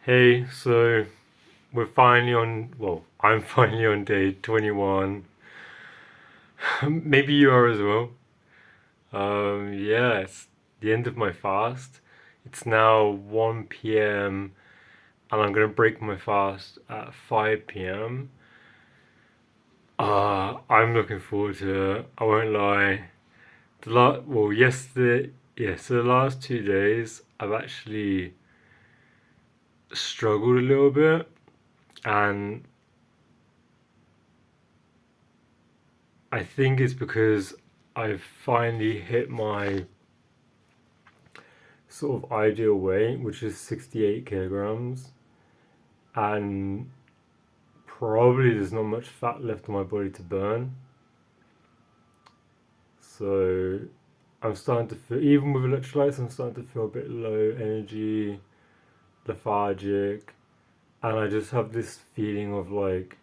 Hey, so we're finally on, well, I'm finally on day 21. Maybe you are as well. Yeah, it's the end of my fast. It's now 1 p.m. and I'm gonna break my fast at 5 p.m. I'm looking forward to it. I won't lie. Yesterday, yeah, so the last 2 days I've actually struggled a little bit, and I think it's because I've finally hit my sort of ideal weight, which is 68 kilograms, and probably there's not much fat left in my body to burn. So I'm starting to feel, even with electrolytes, I'm starting to feel a bit low energy, lethargic, and I just have this feeling of like,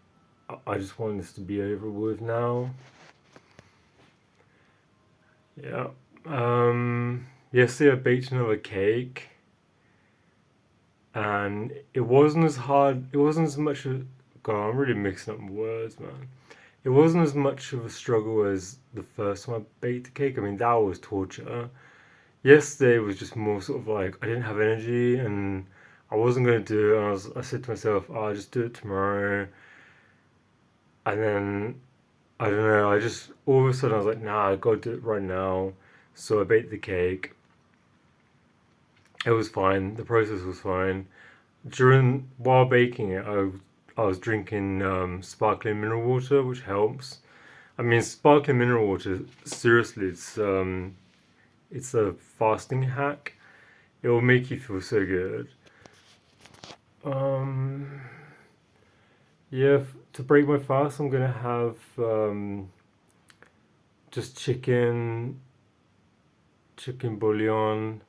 I just want this to be over with now. Yeah. Yesterday I baked another cake, and it wasn't as hard. It wasn't as much of. God, I'm really mixing up words, man. It wasn't as much of a struggle as the first time I baked the cake. I mean, that was torture. Yesterday was just more sort of like I didn't have energy and I wasn't gonna do it. I said to myself, oh, I'll just do it tomorrow. And then I don't know. I just all of a sudden I was like, nah, I gotta do it right now. So I baked the cake. It was fine. The process was fine. While baking it, I was drinking sparkling mineral water, which helps. I mean, sparkling mineral water, seriously, it's a fasting hack. It will make you feel so good. Um, yeah, to break my fast, I'm gonna have just chicken bouillon.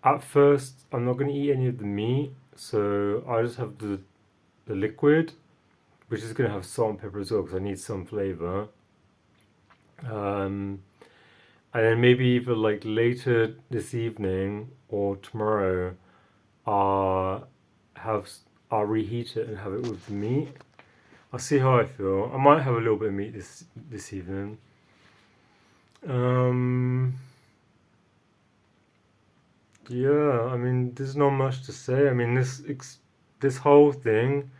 At first, I'm not gonna eat any of the meat, so I just have the liquid, which is gonna have salt and pepper as well, because I need some flavor. Um, and then maybe either like later this evening or tomorrow, I'll have I'll reheat it and have it with the meat. I'll see how I feel. I might have a little bit of meat this evening. Um, yeah, I mean, there's not much to say. I mean, this whole thing,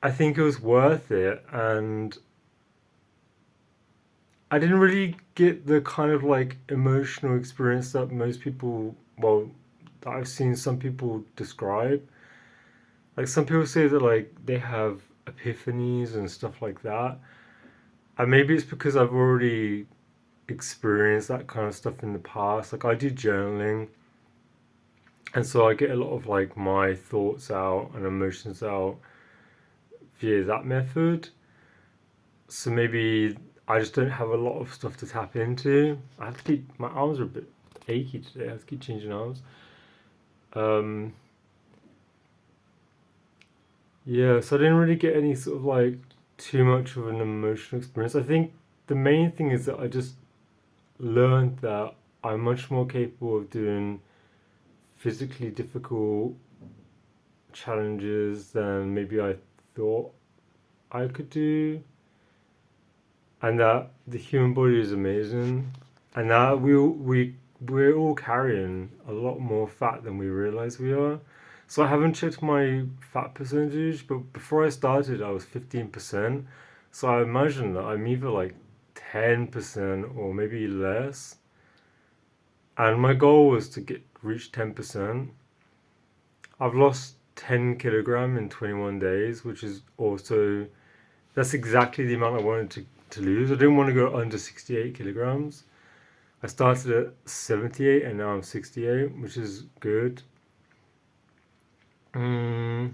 I think it was worth it, and I didn't really get the kind of like emotional experience that most people, well, that I've seen some people describe. Like some people say that like they have epiphanies and stuff like that. And maybe it's because I've already experienced that kind of stuff in the past. Like I do journaling, and so I get a lot of like my thoughts out and emotions out via that method. So maybe I just don't have a lot of stuff to tap into. I have to keep my arms are a bit achy today. I have to keep changing arms. Um, yeah, so I didn't really get any sort of like too much of an emotional experience. I think the main thing is that I just learned that I'm much more capable of doing physically difficult challenges than maybe I thought I could do, and that the human body is amazing, and that we're all carrying a lot more fat than we realize we are. So I haven't checked my fat percentage, but before I started, I was 15%. So I imagine that I'm either like 10% or maybe less. And my goal was to get reach 10%. I've lost 10 kilogram in 21 days, which is also that's exactly the amount I wanted to lose. I didn't want to go under 68 kilograms. I started at 78 and now I'm 68, which is good. Mm,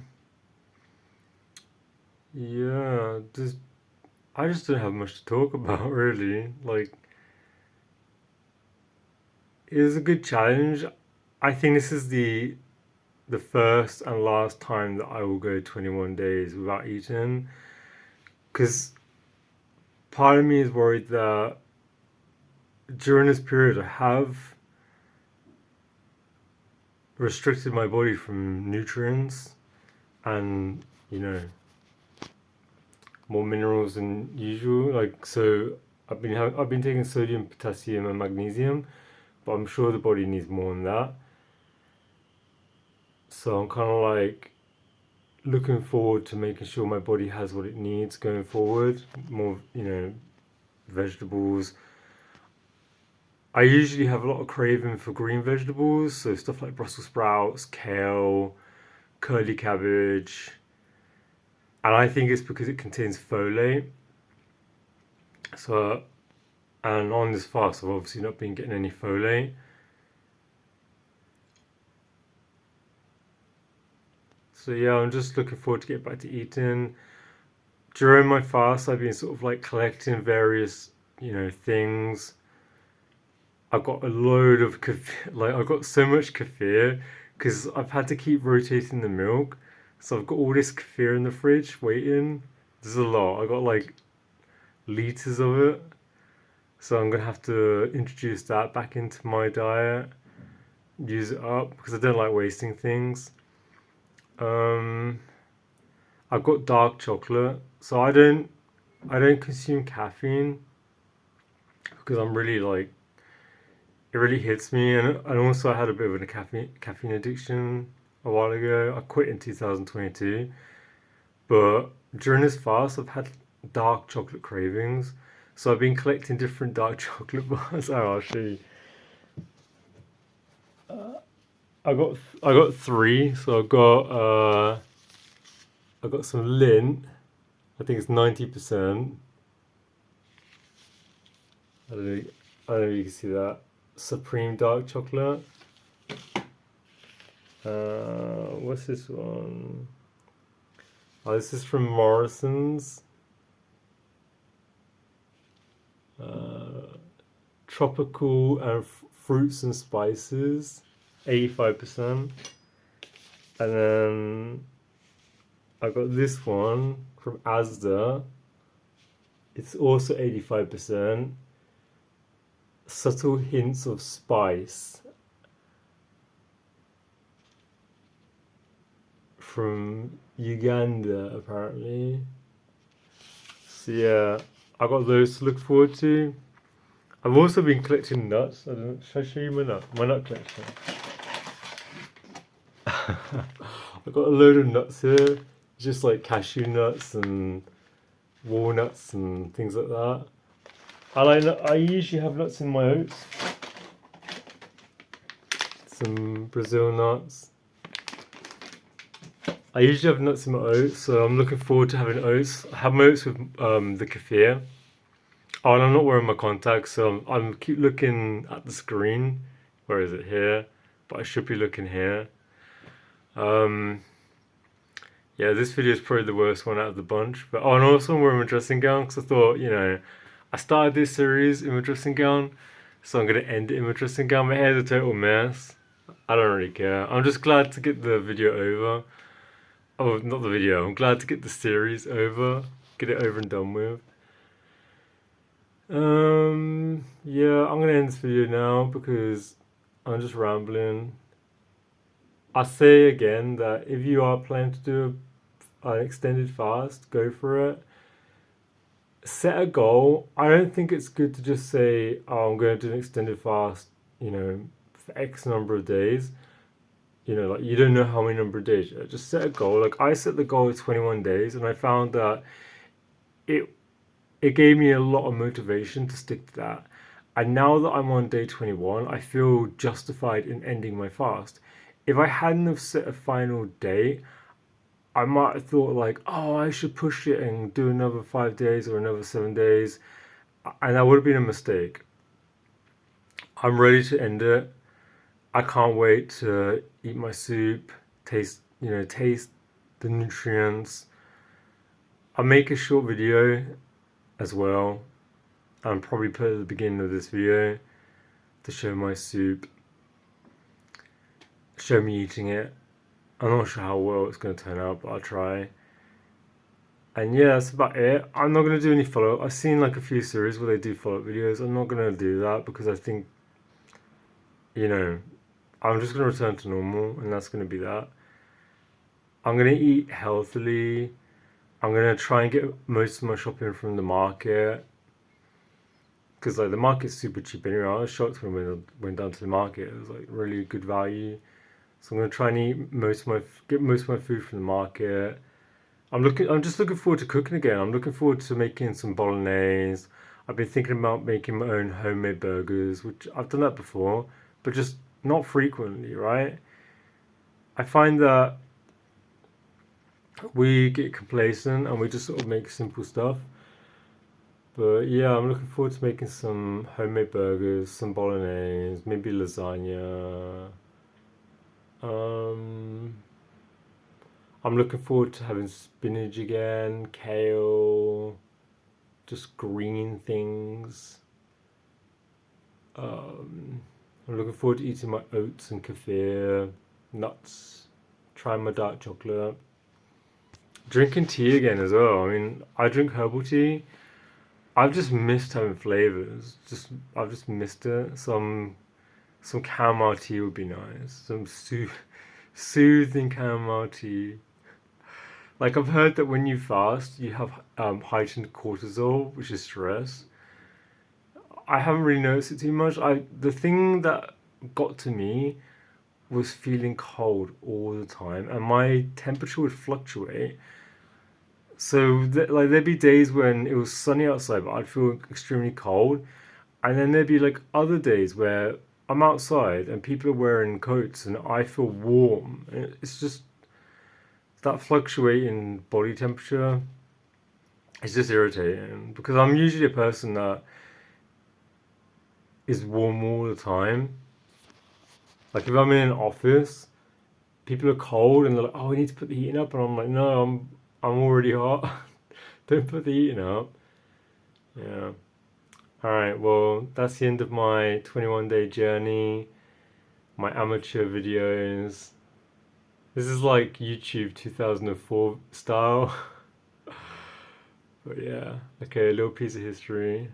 yeah, I just don't have much to talk about really. Like, it was a good challenge. I think this is the first and last time that I will go 21 days without eating, because part of me is worried that during this period I have restricted my body from nutrients and, you know, more minerals than usual. Like, so I've been taking sodium, potassium, and magnesium, but I'm sure the body needs more than that. So I'm kind of like looking forward to making sure my body has what it needs going forward. More, you know, vegetables. I usually have a lot of craving for green vegetables, so stuff like Brussels sprouts, kale, curly cabbage, and I think it's because it contains folate. So, and on this fast, I've obviously not been getting any folate. So yeah, I'm just looking forward to get back to eating. During my fast, I've been sort of like collecting various, you know, things. I've got a load of kefir, like I've got so much kefir because I've had to keep rotating the milk. So I've got all this kefir in the fridge waiting. There's a lot. I got like liters of it. So I'm gonna have to introduce that back into my diet, use it up because I don't like wasting things. Um, I've got dark chocolate, so I don't consume caffeine because I'm really like it really hits me, and also I had a bit of a caffeine addiction a while ago. I quit in 2022, but during this fast, I've had dark chocolate cravings, so I've been collecting different dark chocolate bars. Oh, I'll show you. I got three, so I got some lint. I think it's 90%. I don't know, I don't know if you can see that. Supreme dark chocolate. What's this one? Oh, this is from Morrison's. Tropical and fruits and spices, 85%. And then I got this one from Asda. It's also 85%. Subtle hints of spice from Uganda, apparently. So yeah, I got those to look forward to. I've also been collecting nuts. Should I show you my nut collection? I've got a load of nuts here, just like cashew nuts and walnuts and things like that. I usually have nuts in my oats. Some Brazil nuts. I usually have nuts in my oats, so I'm looking forward to having oats. I have my oats with the kefir. Oh, and I'm not wearing my contacts, so I'm keep looking at the screen. Where is it? Here. But I should be looking here. Um, yeah, this video is probably the worst one out of the bunch. But oh, and also I'm wearing my dressing gown because I thought, you know, I started this series in my dressing gown, so I'm gonna end it in my dressing gown. My hair's a total mess. I don't really care. I'm just glad to get the video over. Oh, not the video. I'm glad to get the series over. Get it over and done with. Yeah, I'm gonna end this video now because I'm just rambling. I say again that if you are planning to do an extended fast, go for it. Set a goal. I don't think it's good to just say, "Oh, I'm going to do an extended fast," you know, for X number of days. You know, like you don't know how many number of days. Just set a goal. Like I set the goal at 21 days, and I found that it it gave me a lot of motivation to stick to that. And now that I'm on day 21, I feel justified in ending my fast. If I hadn't have set a final date, I might have thought like, oh, I should push it and do another 5 days or another 7 days, and that would have been a mistake. I'm ready to end it. I can't wait to eat my soup, taste the nutrients. I'll make a short video as well, and probably put it at the beginning of this video to show my soup, show me eating it. I'm not sure how well it's going to turn out, but I'll try. And yeah, that's about it. I'm not going to do any follow-up. I've seen like a few series where they do follow-up videos. I'm not going to do that because I think, you know, I'm just gonna return to normal, and that's gonna be that. I'm gonna eat healthily. I'm gonna try and get most of my shopping from the market because like the market's super cheap anyway. I was shocked when we went down to the market. It was like really good value. So I'm gonna try and eat get most of my food from the market. I'm just looking forward to cooking again. I'm looking forward to making some bolognese. I've been thinking about making my own homemade burgers, which I've done that before, but just not frequently, right? I find that we get complacent and we just sort of make simple stuff. But yeah, I'm looking forward to making some homemade burgers, some bolognese, maybe lasagna. Um, I'm looking forward to having spinach again, kale, just green things. Um, I'm looking forward to eating my oats and kefir, nuts, trying my dark chocolate. Drinking tea again as well. I mean, I drink herbal tea. I've just missed having flavors. I've just missed it. Some chamomile tea would be nice. Soothing chamomile tea. Like I've heard that when you fast, you have heightened cortisol, which is stress. I haven't really noticed it too much. The thing that got to me was feeling cold all the time, and my temperature would fluctuate. So like there'd be days when it was sunny outside, but I'd feel extremely cold, and then there'd be like other days where I'm outside and people are wearing coats and I feel warm. It's just that fluctuating body temperature. It's just irritating because I'm usually a person that is warm all the time. Like if I'm in an office, people are cold and they're like, "Oh, we need to put the heating up," and I'm like, "No, I'm already hot. Don't put the heating up." Yeah. All right. Well, that's the end of my 21-day journey. My amateur videos. This is like YouTube 2004 style. But yeah. Okay, a little piece of history.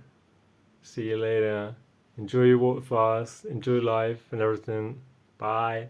See you later. Enjoy your water fast. Enjoy life and everything. Bye.